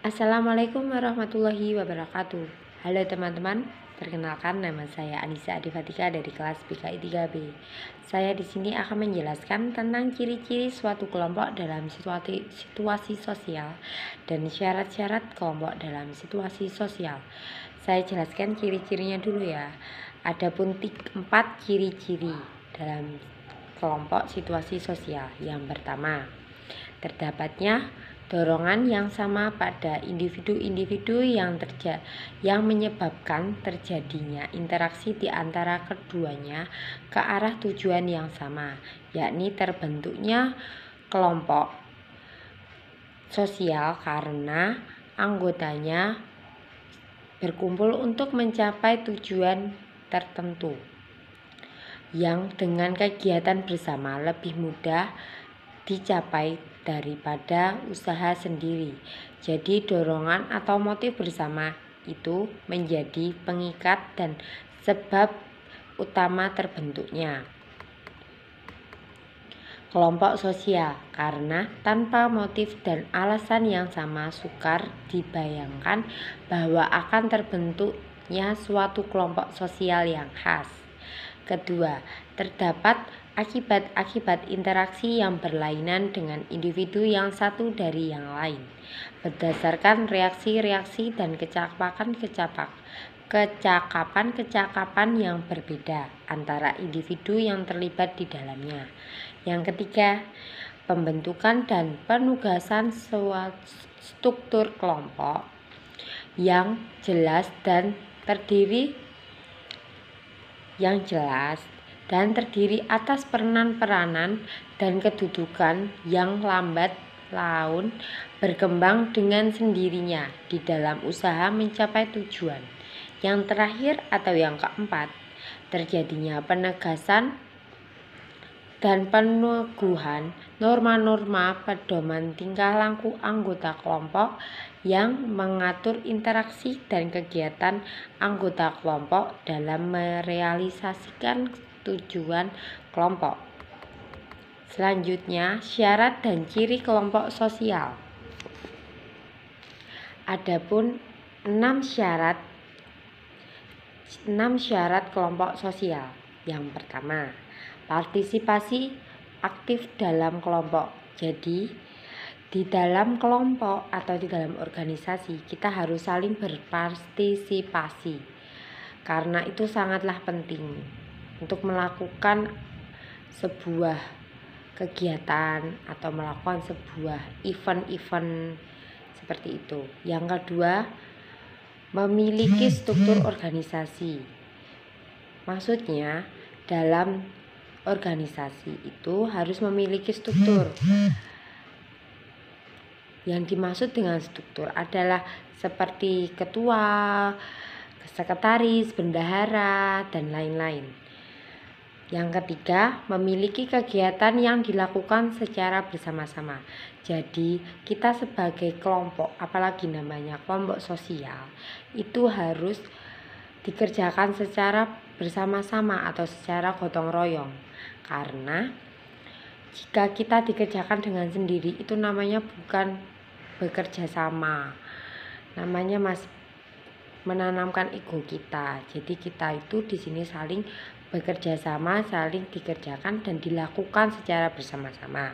Assalamualaikum warahmatullahi wabarakatuh. Halo teman-teman, perkenalkan nama saya Anissa Adifatika dari kelas PKI 3B. Saya di sini akan menjelaskan tentang ciri-ciri suatu kelompok dalam situasi sosial dan syarat-syarat kelompok dalam situasi sosial. Saya jelaskan ciri-cirinya dulu ya. Adapun 4 ciri-ciri dalam kelompok situasi sosial. Yang pertama, terdapatnya dorongan yang sama pada individu-individu yang menyebabkan terjadinya interaksi di antara keduanya ke arah tujuan yang sama, yakni terbentuknya kelompok sosial karena anggotanya berkumpul untuk mencapai tujuan tertentu yang dengan kegiatan bersama lebih mudah dicapai daripada usaha sendiri. Jadi dorongan atau motif bersama itu menjadi pengikat dan sebab utama terbentuknya kelompok sosial, karena tanpa motif dan alasan yang sama sukar dibayangkan bahwa akan terbentuknya suatu kelompok sosial yang khas. Kedua, terdapat akibat-akibat interaksi yang berlainan dengan individu yang satu dari yang lain, berdasarkan reaksi-reaksi dan kecakapan yang berbeda antara individu yang terlibat di dalamnya. Yang ketiga, pembentukan dan penugasan struktur kelompok yang jelas dan terdiri atas peranan-peranan dan kedudukan yang lambat laun berkembang dengan sendirinya di dalam usaha mencapai tujuan. Yang terakhir atau yang keempat, terjadinya penegasan dan peneguhan norma-norma pedoman tingkah laku anggota kelompok yang mengatur interaksi dan kegiatan anggota kelompok dalam merealisasikan tujuan kelompok. Selanjutnya, syarat dan ciri kelompok sosial. Adapun 6 syarat kelompok sosial. Yang pertama, partisipasi aktif dalam kelompok. Jadi, di dalam kelompok atau di dalam organisasi kita harus saling berpartisipasi, karena itu sangatlah penting untuk melakukan sebuah kegiatan atau melakukan sebuah event-event seperti itu. Yang kedua, memiliki struktur organisasi. Maksudnya dalam organisasi itu harus memiliki struktur. Yang dimaksud dengan struktur adalah seperti ketua, sekretaris, bendahara, dan lain-lain. Yang ketiga, memiliki kegiatan yang dilakukan secara bersama-sama. Jadi, kita sebagai kelompok, apalagi namanya kelompok sosial, itu harus dikerjakan secara bersama-sama atau secara gotong royong. Karena jika kita dikerjakan dengan sendiri, itu namanya bukan bekerja sama, namanya masih menanamkan ego kita. Jadi kita itu di sini saling bekerja sama, saling dikerjakan dan dilakukan secara bersama-sama.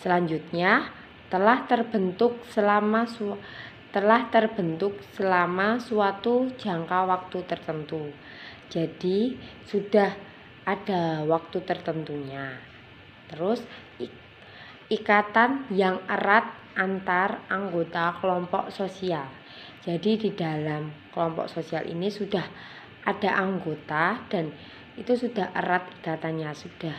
Selanjutnya, telah terbentuk selama suatu jangka waktu tertentu. Jadi sudah ada waktu tertentunya. Terus ikatan yang erat antar anggota kelompok sosial. Jadi di dalam kelompok sosial ini sudah ada anggota dan itu sudah erat ikatannya, sudah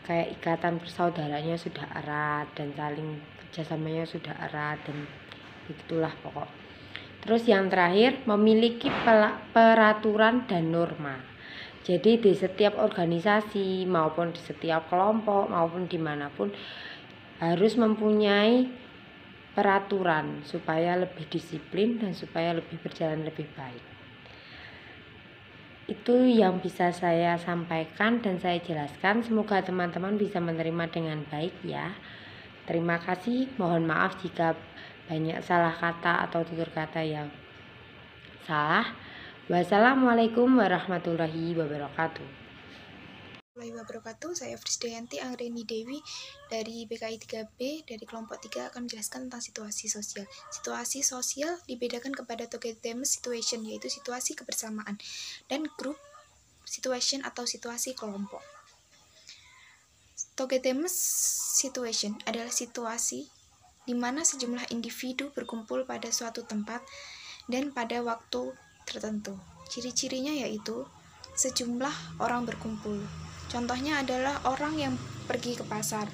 kayak ikatan persaudaranya sudah erat dan saling kerjasamanya sudah erat dan begitulah pokok. Terus yang terakhir, memiliki peraturan dan norma. Jadi di setiap organisasi maupun di setiap kelompok maupun dimanapun harus mempunyai peraturan supaya lebih disiplin dan supaya lebih berjalan lebih baik. Itu yang bisa saya sampaikan dan saya jelaskan. Semoga teman-teman bisa menerima dengan baik ya. Terima kasih, mohon maaf jika banyak salah kata atau tutur kata yang salah. Wassalamualaikum warahmatullahi wabarakatuh. Saya Frisdayanti Anggreni Dewi dari BKI 3B dari kelompok 3 akan menjelaskan tentang situasi sosial. Situasi sosial dibedakan kepada togetherness situation, yaitu situasi kebersamaan, dan group situation atau situasi kelompok. Togetherness situation adalah situasi di mana sejumlah individu berkumpul pada suatu tempat dan pada waktu tertentu. Ciri-cirinya yaitu sejumlah orang berkumpul. Contohnya adalah orang yang pergi ke pasar,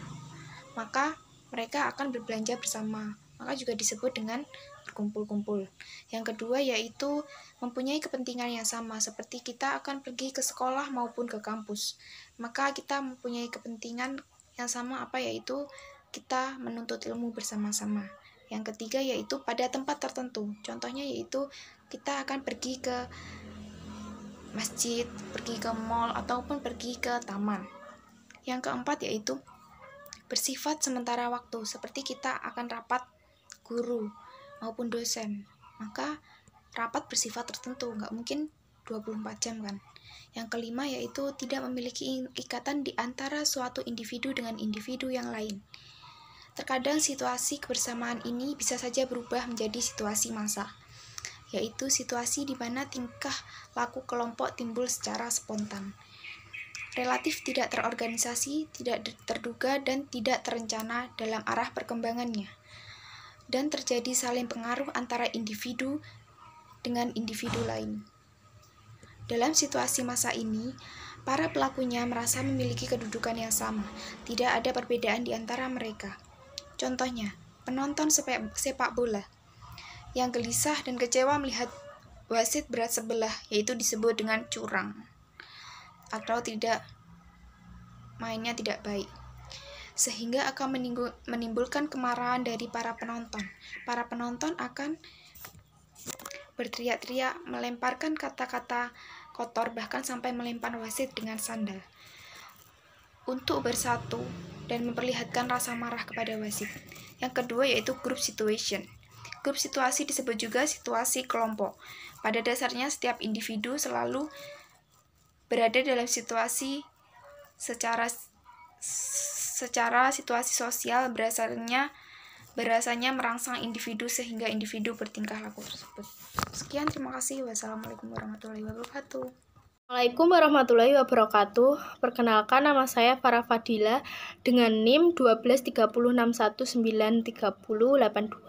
maka mereka akan berbelanja bersama, maka juga disebut dengan berkumpul-kumpul. Yang kedua yaitu mempunyai kepentingan yang sama, seperti kita akan pergi ke sekolah maupun ke kampus, maka kita mempunyai kepentingan yang sama, yaitu kita menuntut ilmu bersama-sama. Yang ketiga yaitu pada tempat tertentu, contohnya yaitu kita akan pergi ke masjid, pergi ke mall, ataupun pergi ke taman. Yang keempat yaitu bersifat sementara waktu, seperti kita akan rapat guru maupun dosen, maka rapat bersifat tertentu, nggak mungkin 24 jam kan. Yang kelima yaitu tidak memiliki ikatan di antara suatu individu dengan individu yang lain. Terkadang situasi kebersamaan ini bisa saja berubah menjadi situasi massa, yaitu situasi di mana tingkah laku kelompok timbul secara spontan, relatif tidak terorganisasi, tidak terduga, dan tidak terencana dalam arah perkembangannya, dan terjadi saling pengaruh antara individu dengan individu lain. Dalam situasi massa ini, para pelakunya merasa memiliki kedudukan yang sama, tidak ada perbedaan di antara mereka. Contohnya, penonton sepak bola yang gelisah dan kecewa melihat wasit berat sebelah, yaitu disebut dengan curang atau mainnya tidak baik, sehingga akan menimbulkan kemarahan dari para penonton. Para penonton akan berteriak-teriak, melemparkan kata-kata kotor, bahkan sampai melempar wasit dengan sandal untuk bersatu dan memperlihatkan rasa marah kepada wasit. Yang kedua yaitu group situation. Grup situasi disebut juga situasi kelompok. Pada dasarnya setiap individu selalu berada dalam situasi secara situasi sosial berasanya merangsang individu sehingga individu bertingkah laku tersebut. Sekian, terima kasih. Wassalamualaikum warahmatullahi wabarakatuh. Assalamualaikum warahmatullahi wabarakatuh. Perkenalkan, nama saya Farah Fadila dengan NIM 12.361933082.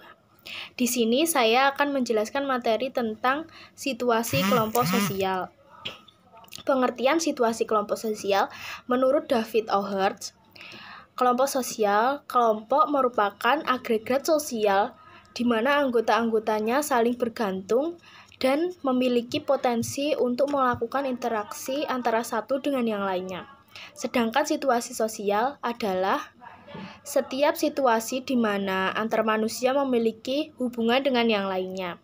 Di sini saya akan menjelaskan materi tentang situasi kelompok sosial. Pengertian situasi kelompok sosial menurut David O'Hart, kelompok sosial, kelompok merupakan agregat sosial di mana anggota-anggotanya saling bergantung dan memiliki potensi untuk melakukan interaksi antara satu dengan yang lainnya. Sedangkan situasi sosial adalah setiap situasi di mana antar manusia memiliki hubungan dengan yang lainnya.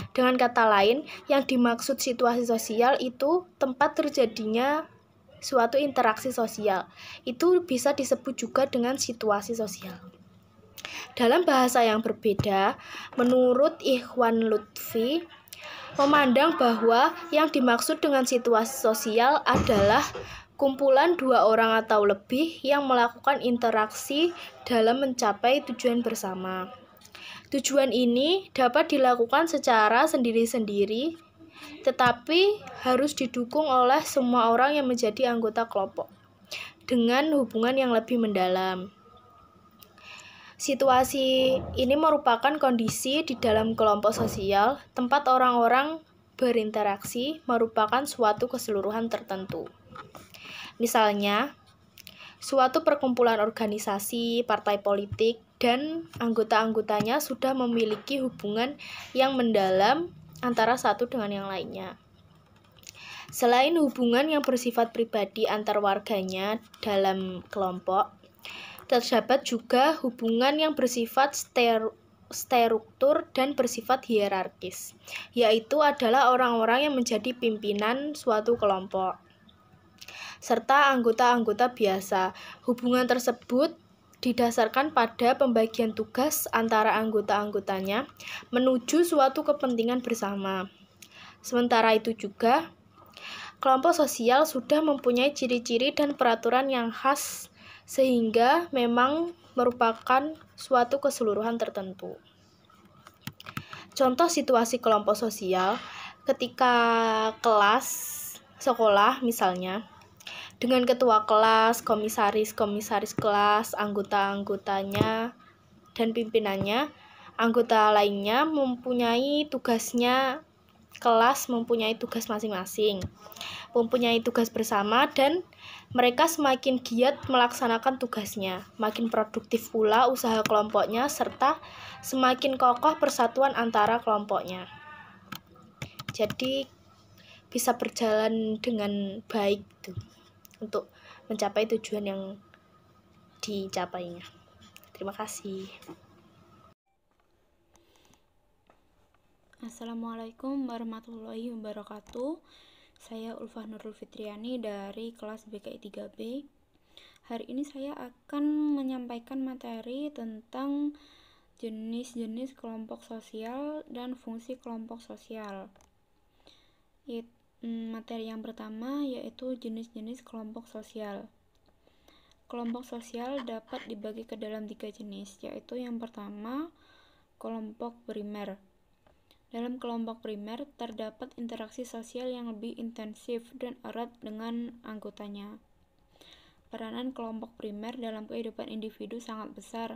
Dengan kata lain, yang dimaksud situasi sosial itu tempat terjadinya suatu interaksi sosial. Itu bisa disebut juga dengan situasi sosial. Dalam bahasa yang berbeda, menurut Ikhwan Lutfi, memandang bahwa yang dimaksud dengan situasi sosial adalah kumpulan dua orang atau lebih yang melakukan interaksi dalam mencapai tujuan bersama. Tujuan ini dapat dilakukan secara sendiri-sendiri, tetapi harus didukung oleh semua orang yang menjadi anggota kelompok dengan hubungan yang lebih mendalam. Situasi ini merupakan kondisi di dalam kelompok sosial, tempat orang-orang berinteraksi merupakan suatu keseluruhan tertentu. Misalnya, suatu perkumpulan organisasi, partai politik, dan anggota-anggotanya sudah memiliki hubungan yang mendalam antara satu dengan yang lainnya. Selain hubungan yang bersifat pribadi antar warganya dalam kelompok, terdapat juga hubungan yang bersifat struktur dan bersifat hierarkis, yaitu adalah orang-orang yang menjadi pimpinan suatu kelompok serta anggota-anggota biasa. Hubungan tersebut didasarkan pada pembagian tugas antara anggota-anggotanya menuju suatu kepentingan bersama. Sementara itu juga, kelompok sosial sudah mempunyai ciri-ciri dan peraturan yang khas sehingga memang merupakan suatu keseluruhan tertentu. Contoh situasi kelompok sosial ketika kelas sekolah misalnya, dengan ketua kelas, komisaris kelas, anggota-anggotanya, dan pimpinannya. Anggota lainnya mempunyai tugasnya, kelas mempunyai tugas masing-masing, mempunyai tugas bersama, dan mereka semakin giat melaksanakan tugasnya, makin produktif pula usaha kelompoknya, serta semakin kokoh persatuan antara kelompoknya. Jadi bisa berjalan dengan baik untuk mencapai tujuan yang dicapainya. Terima kasih. Assalamualaikum warahmatullahi wabarakatuh. Saya Ulfah Nurul Fitriani dari kelas BKI 3B. Hari ini saya akan menyampaikan materi tentang jenis-jenis kelompok sosial dan fungsi kelompok sosial. Materi yang pertama yaitu jenis-jenis kelompok sosial. Kelompok sosial dapat dibagi ke dalam 3 jenis, yaitu yang pertama, kelompok primer. Dalam kelompok primer terdapat interaksi sosial yang lebih intensif dan erat dengan anggotanya. Peranan kelompok primer dalam kehidupan individu sangat besar,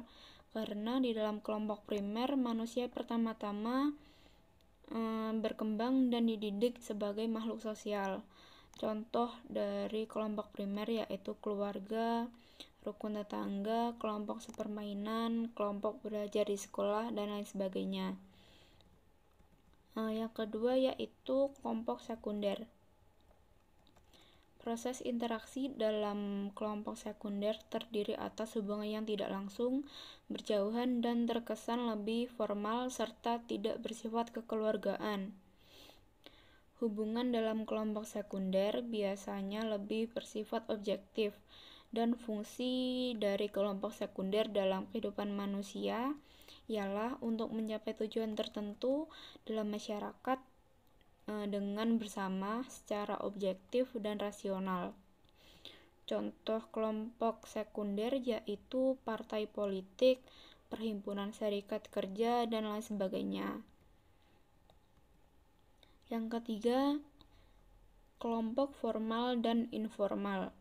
karena di dalam kelompok primer manusia pertama-tama berkembang dan dididik sebagai makhluk sosial. Contoh dari kelompok primer yaitu keluarga, rukun tetangga, kelompok sepermainan, kelompok belajar di sekolah, dan lain sebagainya. Yang kedua yaitu kelompok sekunder. Proses interaksi dalam kelompok sekunder terdiri atas hubungan yang tidak langsung, berjauhan, dan terkesan lebih formal serta tidak bersifat kekeluargaan. Hubungan dalam kelompok sekunder biasanya lebih bersifat objektif, dan fungsi dari kelompok sekunder dalam kehidupan manusia ialah untuk mencapai tujuan tertentu dalam masyarakat dengan bersama secara objektif dan rasional. Contoh kelompok sekunder yaitu partai politik, perhimpunan serikat kerja, dan lain sebagainya. Yang ketiga, kelompok formal dan informal.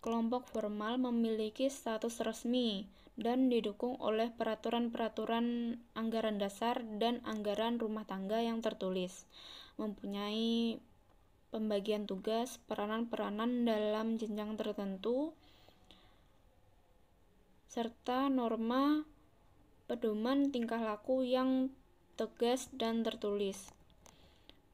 Kelompok formal memiliki status resmi dan didukung oleh peraturan-peraturan anggaran dasar dan anggaran rumah tangga yang tertulis, mempunyai pembagian tugas, peranan-peranan dalam jenjang tertentu, serta norma pedoman tingkah laku yang tegas dan tertulis.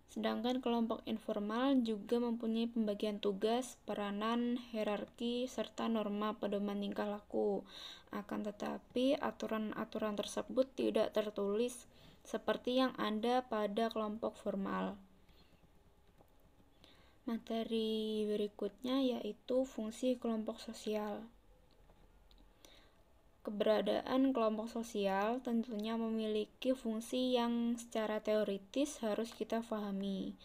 Sedangkan kelompok informal juga mempunyai pembagian tugas, peranan, hierarki, serta norma pedoman tingkah laku. Akan tetapi, aturan-aturan tersebut tidak tertulis seperti yang ada pada kelompok formal. Materi berikutnya yaitu fungsi kelompok sosial. Keberadaan kelompok sosial tentunya memiliki fungsi yang secara teoritis harus kita pahami.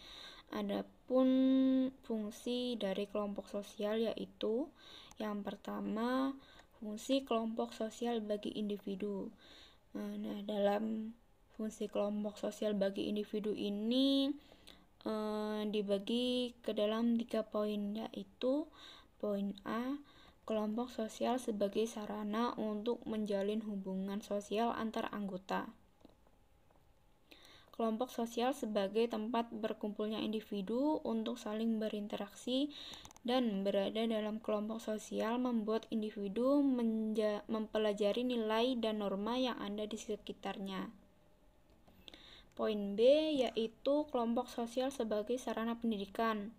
Adapun fungsi dari kelompok sosial yaitu yang pertama, fungsi kelompok sosial bagi individu. Nah, dalam fungsi kelompok sosial bagi individu ini dibagi ke dalam 3 poin, yaitu poin A, kelompok sosial sebagai sarana untuk menjalin hubungan sosial antar anggota. Kelompok sosial sebagai tempat berkumpulnya individu untuk saling berinteraksi dan berada dalam kelompok sosial membuat individu mempelajari nilai dan norma yang ada di sekitarnya. Poin B yaitu kelompok sosial sebagai sarana pendidikan.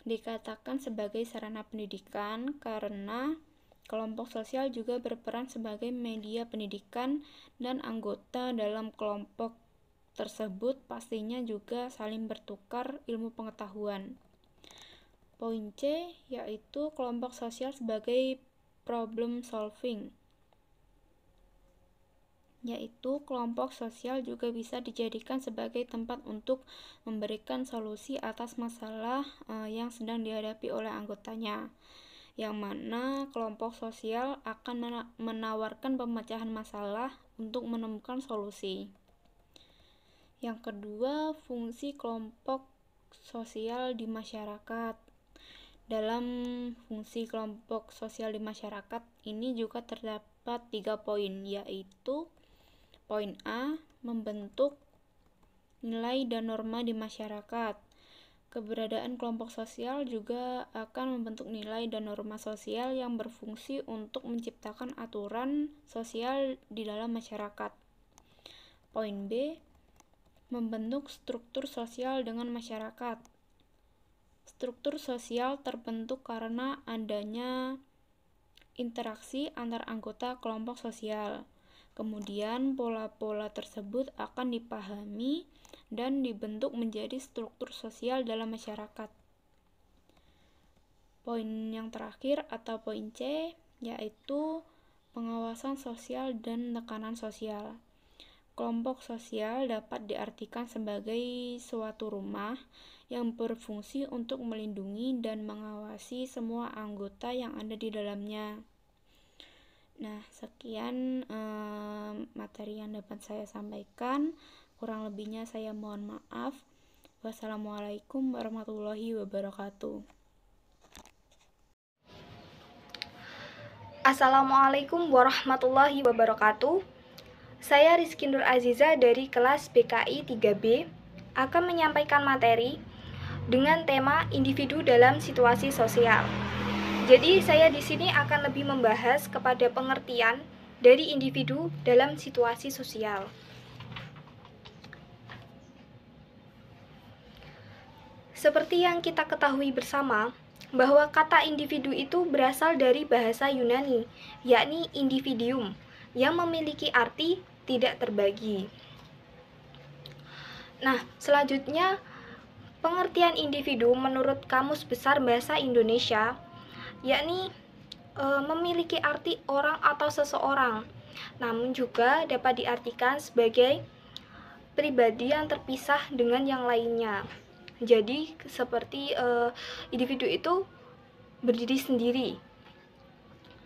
Dikatakan sebagai sarana pendidikan karena kelompok sosial juga berperan sebagai media pendidikan dan anggota dalam kelompok tersebut pastinya juga saling bertukar ilmu pengetahuan. Poin C yaitu kelompok sosial sebagai problem solving, yaitu kelompok sosial juga bisa dijadikan sebagai tempat untuk memberikan solusi atas masalah yang sedang dihadapi oleh anggotanya, yang mana kelompok sosial akan menawarkan pemecahan masalah untuk menemukan solusi. Yang kedua, fungsi kelompok sosial di masyarakat. Dalam fungsi kelompok sosial di masyarakat ini juga terdapat 3 poin, yaitu poin A, membentuk nilai dan norma di masyarakat. Keberadaan kelompok sosial juga akan membentuk nilai dan norma sosial yang berfungsi untuk menciptakan aturan sosial di dalam masyarakat. Poin B, membentuk struktur sosial dengan masyarakat. Struktur sosial terbentuk karena adanya interaksi antar anggota kelompok sosial. Kemudian pola-pola tersebut akan dipahami dan dibentuk menjadi struktur sosial dalam masyarakat. Poin yang terakhir atau poin C, yaitu pengawasan sosial dan tekanan sosial. Kelompok sosial dapat diartikan sebagai suatu rumah yang berfungsi untuk melindungi dan mengawasi semua anggota yang ada di dalamnya. Nah, sekian materi yang dapat saya sampaikan. Kurang lebihnya saya mohon maaf. Wassalamualaikum warahmatullahi wabarakatuh. Assalamualaikum warahmatullahi wabarakatuh. Saya Rizky Nur Aziza dari kelas BKI 3B akan menyampaikan materi dengan tema individu dalam situasi sosial. Jadi saya di sini akan lebih membahas kepada pengertian dari individu dalam situasi sosial. Seperti yang kita ketahui bersama, bahwa kata individu itu berasal dari bahasa Yunani, yakni individuum, yang memiliki arti tidak terbagi. Nah, selanjutnya pengertian individu menurut Kamus Besar Bahasa Indonesia, yakni memiliki arti orang atau seseorang, namun juga dapat diartikan sebagai pribadi yang terpisah dengan yang lainnya. Jadi seperti individu itu berdiri sendiri.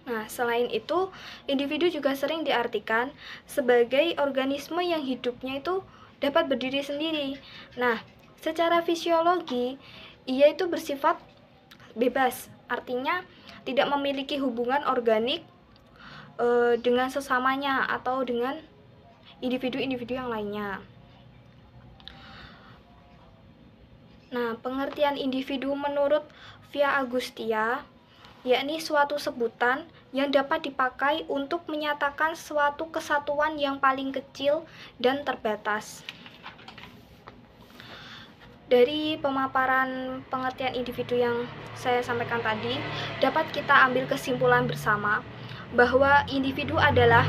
Nah, selain itu, individu juga sering diartikan sebagai organisme yang hidupnya itu dapat berdiri sendiri. Nah, secara fisiologi, ia itu bersifat bebas, artinya tidak memiliki hubungan organik dengan sesamanya atau dengan individu-individu yang lainnya. Nah, pengertian individu menurut Via Agustia, yakni suatu sebutan yang dapat dipakai untuk menyatakan suatu kesatuan yang paling kecil dan terbatas. Dari pemaparan pengertian individu yang saya sampaikan tadi, dapat kita ambil kesimpulan bersama bahwa individu adalah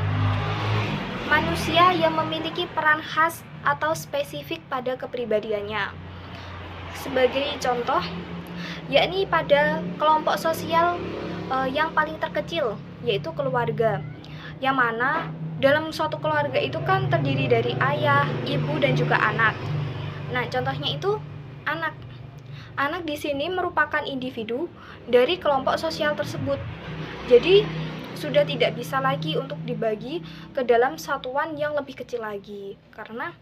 manusia yang memiliki peran khas atau spesifik pada kepribadiannya. Sebagai contoh, yakni pada kelompok sosial yang paling terkecil, yaitu keluarga, yang mana dalam suatu keluarga itu kan terdiri dari ayah, ibu, dan juga anak. Nah, contohnya itu anak. Anak di sini merupakan individu dari kelompok sosial tersebut. Jadi, sudah tidak bisa lagi untuk dibagi ke dalam satuan yang lebih kecil lagi, karena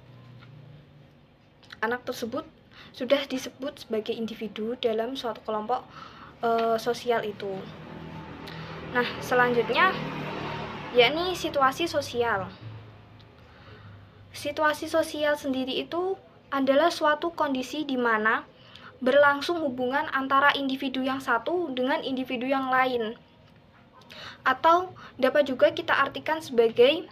anak tersebut sudah disebut sebagai individu dalam suatu kelompok sosial itu. Nah, selanjutnya yakni situasi sosial. Situasi sosial sendiri itu adalah suatu kondisi di mana berlangsung hubungan antara individu yang satu dengan individu yang lain, atau dapat juga kita artikan sebagai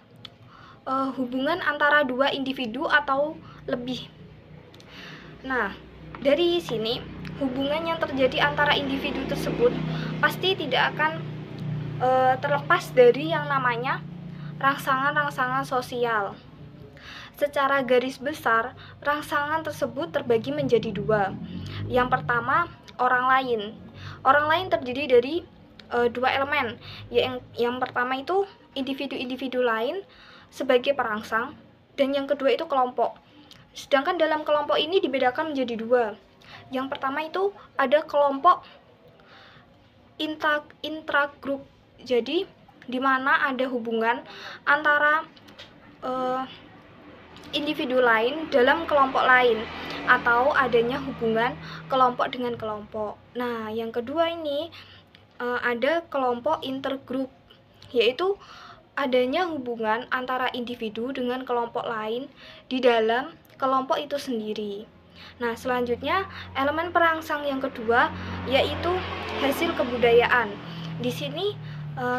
hubungan antara dua individu atau lebih. Nah, dari sini hubungan yang terjadi antara individu tersebut pasti tidak akan terlepas dari yang namanya rangsangan-rangsangan sosial. Secara garis besar, rangsangan tersebut terbagi menjadi dua. Yang pertama, orang lain. Orang lain terdiri dari dua elemen. Yang pertama itu individu-individu lain sebagai perangsang, dan yang kedua itu kelompok. Sedangkan dalam kelompok ini dibedakan menjadi dua. Yang pertama itu ada kelompok intragroup, jadi di mana ada hubungan antara individu lain dalam kelompok lain, atau adanya hubungan kelompok dengan kelompok. Nah, yang kedua ini ada kelompok intergroup, yaitu adanya hubungan antara individu dengan kelompok lain di dalam kelompok itu sendiri. Nah, selanjutnya elemen perangsang yang kedua yaitu hasil kebudayaan. Di sini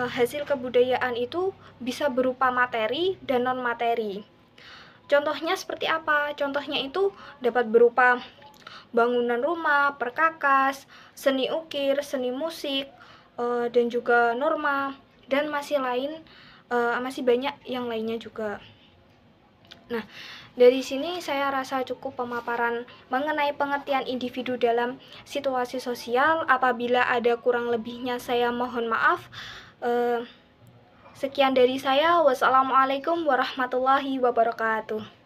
hasil kebudayaan itu bisa berupa materi dan non-materi. Contohnya seperti apa? Contohnya itu dapat berupa bangunan rumah, perkakas, seni ukir, seni musik, dan juga norma, dan masih banyak yang lainnya juga. Nah, dari sini saya rasa cukup pemaparan mengenai pengertian individu dalam situasi sosial. Apabila ada kurang lebihnya saya mohon maaf. Sekian dari saya. Wassalamualaikum warahmatullahi wabarakatuh.